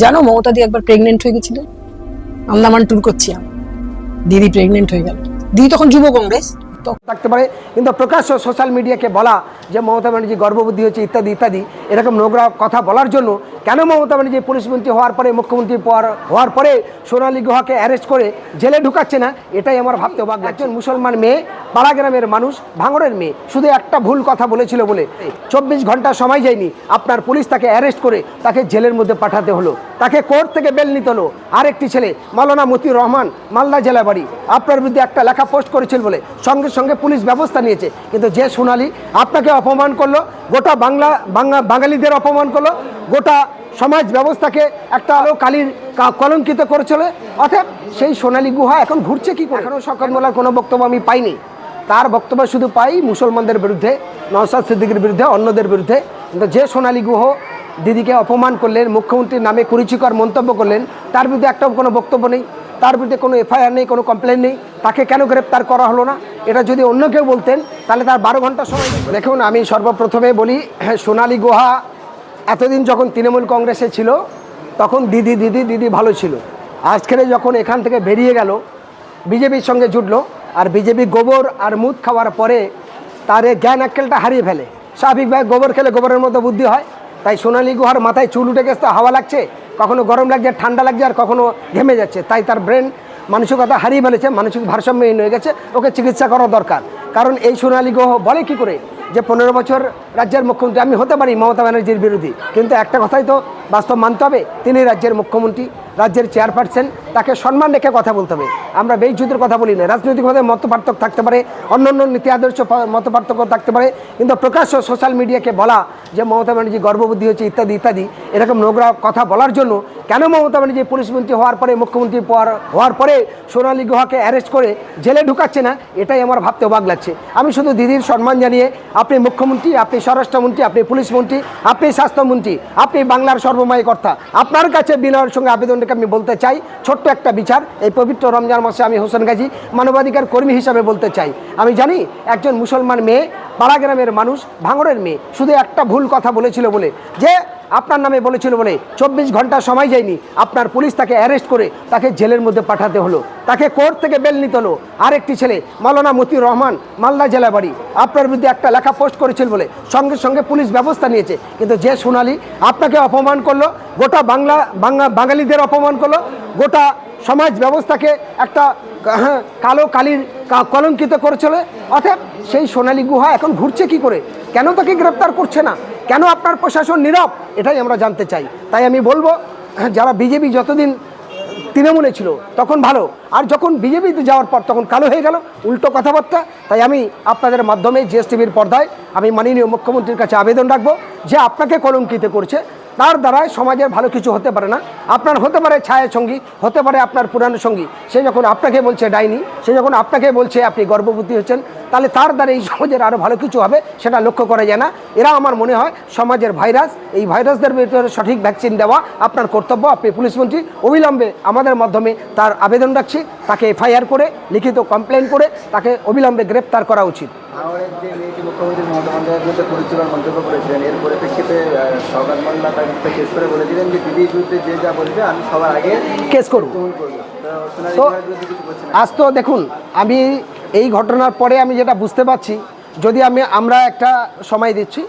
জানো মমতা দি একবার প্রেগনেন্ট হয়ে গেছিলেন, আন্দামান ট্যুর করছি আমি, দিদি প্রেগনেন্ট হয়ে গেল। দিদি তখন যুব কংগ্রেস থাকতে পারে, কিন্তু প্রকাশ্য সোশ্যাল মিডিয়াকে বলা যে মমতা ব্যানার্জি গর্ভবতী হচ্ছে ইত্যাদি ইত্যাদি এরকম নোংরা কথা বলার জন্য কেন মমতা ব্যানার্জি পুলিশ মন্ত্রী হওয়ার পরে, মুখ্যমন্ত্রী হওয়ার পরে সোনালী গুহাকে অ্যারেস্ট করে জেলে ঢুকাচ্ছে না, এটাই আমার ভাবতে অবাক লাগছে। একজন মুসলমান মেয়ে, পাড়া গ্রামের মানুষ, ভাঙড়ের মেয়ে, শুধু একটা ভুল কথা বলেছিল বলে 24 ঘন্টা সময় যায়নি, আপনার পুলিশ তাকে অ্যারেস্ট করে তাকে জেলের মধ্যে পাঠাতে হলো। তাকে কোর্ট থেকে বেল নিতে হলো। আরেকটি ছেলে মাওলানা মতিউর রহমান, মালদা জেলা বাড়ি, আপনার বিরুদ্ধে একটা লেখা পোস্ট করেছিল বলে সঙ্গে সঙ্গে পুলিশ ব্যবস্থা নিয়েছে। কিন্তু যে সোনালী আপনাকে অপমান করলো, গোটা বাঙালিদের অপমান করলো, গোটা সমাজ ব্যবস্থাকে একটা আলো কালির কলঙ্কিত করেছিল, অর্থাৎ সেই সোনালী গুহা এখন ঘুরছে কি করে? এখনও শওকত মোল্লার কোনো বক্তব্য আমি পাইনি। তার বক্তব্য শুধু পাই মুসলমানদের বিরুদ্ধে, নওশাদ সিদ্দিকীর বিরুদ্ধে, অন্যদের বিরুদ্ধে। কিন্তু যে সোনালী গুহ দিদিকে অপমান করলেন, মুখ্যমন্ত্রীর নামে কুরুচিকর মন্তব্য করলেন, তার বিরুদ্ধে একটাও কোনো বক্তব্য নেই, তার বিরুদ্ধে কোনো এফআইআর নেই, কোনো কমপ্লেন নেই। তাকে কেন গ্রেপ্তার করা হলো না? এটা যদি অন্য কেউ বলতেন তাহলে তার 12 ঘন্টা সময়। দেখুন, আমি সর্বপ্রথমে বলি, সোনালী গুহা এতদিন যখন তৃণমূল কংগ্রেসে ছিল তখন দিদি ভালো ছিল। আজকের যখন এখান থেকে বেরিয়ে গেল, বিজেপির সঙ্গে জুটলো, আর বিজেপি গোবর আর মুদ খাওয়ার পরে তার জ্ঞান আক্কেলটা হারিয়ে ফেলে। স্বাভাবিকভাবে গোবর খেলে গোবরের মতো বুদ্ধি হয়। তাই সোনালী গুহার মাথায় চুল উঠে গেছে, হাওয়া লাগছে, কখনো গরম লাগছে, ঠান্ডা লাগছে, আর কখনো ঘেমে যাচ্ছে। তাই তার ব্রেন মানসিকতা হারিয়ে ফেলেছে, মানসিক ভারসাম্যহীন হয়ে গেছে, ওকে চিকিৎসা করা দরকার। কারণ এই সোনালী গুহ বলে কি করে যে 15 বছর রাজ্যের মুখ্যমন্ত্রী। আমি হতে পারি মমতা ব্যানার্জির বিরোধী, কিন্তু একটা কথাই তো বাস্তব মানতে হবে, তিনি রাজ্যের মুখ্যমন্ত্রী, রাজ্যের চেয়ারপারসন, তাকে সম্মান রেখে কথা বলতে হবে। আমরা বেইজ্জতির কথা বলি না। রাজনৈতিকভাবে মত পার্থক্য থাকতে পারে, অন্য নীতি আদর্শ মত পার্থক্য থাকতে পারে, কিন্তু প্রকাশ্য সোশ্যাল মিডিয়াকে বলা যে মমতা ব্যানার্জি গর্ভবতী হচ্ছে ইত্যাদি ইত্যাদি এরকম নোংরা কথা বলার জন্য কেন মমতা ব্যানার্জি পুলিশ মন্ত্রী হওয়ার পরে, মুখ্যমন্ত্রী হওয়ার পরে সোনালী গুহাকে অ্যারেস্ট করে জেলে ঢুকাচ্ছে না, এটাই আমার ভাবতে অবাক লাগছে। আমি শুধু দিদির সম্মান জানিয়ে, আপনি মুখ্যমন্ত্রী, আপনি স্বরাষ্ট্রমন্ত্রী, আপনি পুলিশ মন্ত্রী, আপনি স্বাস্থ্যমন্ত্রী, আপনি বাংলার সর্বময় কর্তা, আপনার কাছে বিনয়ের সঙ্গে আবেদনটাকে আমি বলতে চাই, ছোট্ট একটা বিচার। এই পবিত্র রমজান মাসে আমি হোসেন গাজী মানবাধিকার কর্মী হিসাবে বলতে চাই, আমি জানি একজন মুসলমান মেয়ে, পাড়া গ্রামের মানুষ, ভাঙড়ের মেয়ে, শুধু একটা ভুল কথা বলেছিল বলে, যে আপনার নামে বলেছিল বলে 24 ঘন্টা সময় যায়নি, আপনার পুলিশ তাকে অ্যারেস্ট করে তাকে জেলের মধ্যে পাঠাতে হলো। তাকে কোর্ট থেকে বেল নিতে হলো। আরেকটি ছেলে মাওলানা মতিউর রহমান, মালদা জেলা বাড়ি, আপনার বিরুদ্ধে একটা লেখা পোস্ট করেছিল বলে সঙ্গে সঙ্গে পুলিশ ব্যবস্থা নিয়েছে। কিন্তু যে সোনালী আপনাকে অপমান করলো, গোটা বাঙালিদের অপমান করলো, গোটা সমাজ ব্যবস্থাকে একটা কালির কলঙ্কিত করেছিল, অর্থাৎ সেই সোনালী গুহা এখন ঘুরছে কি করে? কেন তাকে গ্রেপ্তার করছে না? কেন আপনার প্রশাসন নীরব? এটাই আমরা জানতে চাই। তাই আমি বলবো, যারা বিজেপি যতদিন তৃণমূলে ছিল তখন ভালো, আর যখন বিজেপিতে যাওয়ার পর তখন কালো হয়ে গেল, উল্টো কথাবার্তা। তাই আমি আপনাদের মাধ্যমে জিএসটিভির পর্দায় আমি মাননীয় মুখ্যমন্ত্রীর কাছে আবেদন রাখবো, যে আপনাকে কলঙ্কিত করছে, তার দ্বারায় সমাজের ভালো কিছু হতে পারে না। আপনার হতে পারে ছায়া সঙ্গী, হতে পারে আপনার পুরানো সঙ্গী, সে যখন আপনাকে বলছে ডাইনি, সে যখন আপনাকে বলছে আপনি গর্ভবতী হচ্ছেন, তাহলে তার দ্বারা এই সমাজের আরও ভালো কিছু হবে সেটা লক্ষ্য করা যায় না। এরা আমার মনে হয় সমাজের ভাইরাস, এই ভাইরাসদের ভিতরে সঠিক ভ্যাকসিন দেওয়া আপনার কর্তব্য। আপনি পুলিশ মন্ত্রী, অবিলম্বে আমাদের মাধ্যমে তার আবেদন রাখছি, তাকে এফআইআর করে, লিখিত কমপ্লেন করে তাকে অবিলম্বে গ্রেপ্তার করা উচিত। ভাঙড়ের যে মেয়েটি মুখ্যমন্ত্রী মমতা বন্দ্যোপাধ্যায়ের পরিচালনার মন্তব্য করেছিলেন, এর পরিপ্রেক্ষিতে শওকত মোল্লা তার বিরুদ্ধে কেস করে বলেছিলেন যে দিদির বিরুদ্ধে যে যা বলবে আমি সবার আগে কেস করব। তো আজ তো দেখুন, আমি এই ঘটনার পরে আমি যেটা বুঝতে পারছি, যদি আমরা একটা সময় দিচ্ছি,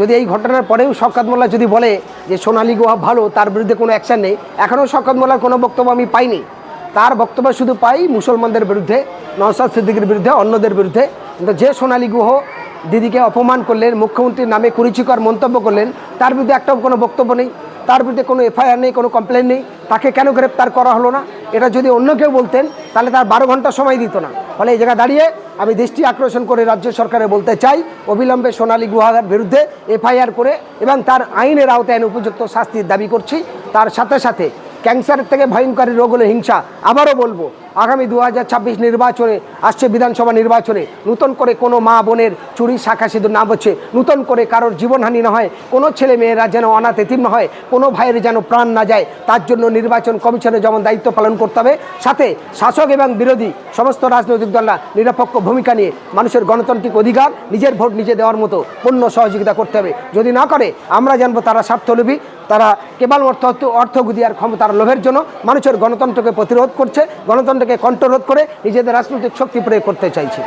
যদি এই ঘটনার পরেও শওকত মোল্লা যদি বলে যে সোনালী গুহা ভালো, তার বিরুদ্ধে কোনো অ্যাকশান নেই, এখনও শওকত মোল্লার কোনো বক্তব্য আমি পাইনি। তার বক্তব্য শুধু পাই মুসলমানদের বিরুদ্ধে, নওশাদ সিদ্দিকীর বিরুদ্ধে, অন্যদের বিরুদ্ধে। কিন্তু যে সোনালী গুহ দিদিকে অপমান করলেন, মুখ্যমন্ত্রীর নামে কুরুচিকর মন্তব্য করলেন, তার বিরুদ্ধে একটাও কোনো বক্তব্য নেই, তার বিরুদ্ধে কোনো এফআইআর নেই, কোনো কমপ্লেন নেই। তাকে কেন গ্রেপ্তার করা হলো না? এটা যদি অন্য কেউ বলতেন তাহলে তার 12 ঘন্টা সময় দিত না। ফলে এই জায়গায় দাঁড়িয়ে আমি দৃষ্টি আকর্ষণ করে রাজ্য সরকারে বলতে চাই, অবিলম্বে সোনালী গুহার বিরুদ্ধে এফআইআর করে এবং তার আইনের আওতায় উপযুক্ত শাস্তির দাবি করছি। তার সাথে সাথে ক্যান্সারের থেকে ভয়ঙ্করী রোগ হলো হিংসা। আবারও বলবো, আগামী 2026 নির্বাচনে আসছে, বিধানসভা নির্বাচনে নতুন করে কোনো মা বোনের চুরি শাখা সিঁদুর না হচ্ছে, নতুন করে কারোর জীবনহানি না হয়, কোনো ছেলে মেয়েরা যেন অনাথ এতিম না হয়, কোনো ভাইয়ের যেন প্রাণ না যায়, তার জন্য নির্বাচন কমিশনে যেমন দায়িত্ব পালন করতে হবে, সাথে শাসক এবং বিরোধী সমস্ত রাজনৈতিক দলরা নিরপেক্ষ ভূমিকা নিয়ে মানুষের গণতান্ত্রিক অধিকার, নিজের ভোট নিজে দেওয়ার মতো পূর্ণ সহযোগিতা করতে হবে। যদি না করে আমরা জানবো তারা স্বার্থলোভী, তারা কেবল অর্থ গুদিয়ার ক্ষমতার লোভের জন্য মানুষের গণতন্ত্রকে প্রতিরোধ করছে, গণতন্ত্রকে কণ্ঠরোধ করে নিজেদের রাজনৈতিক শক্তি প্রয়োগ করতে চাইছে।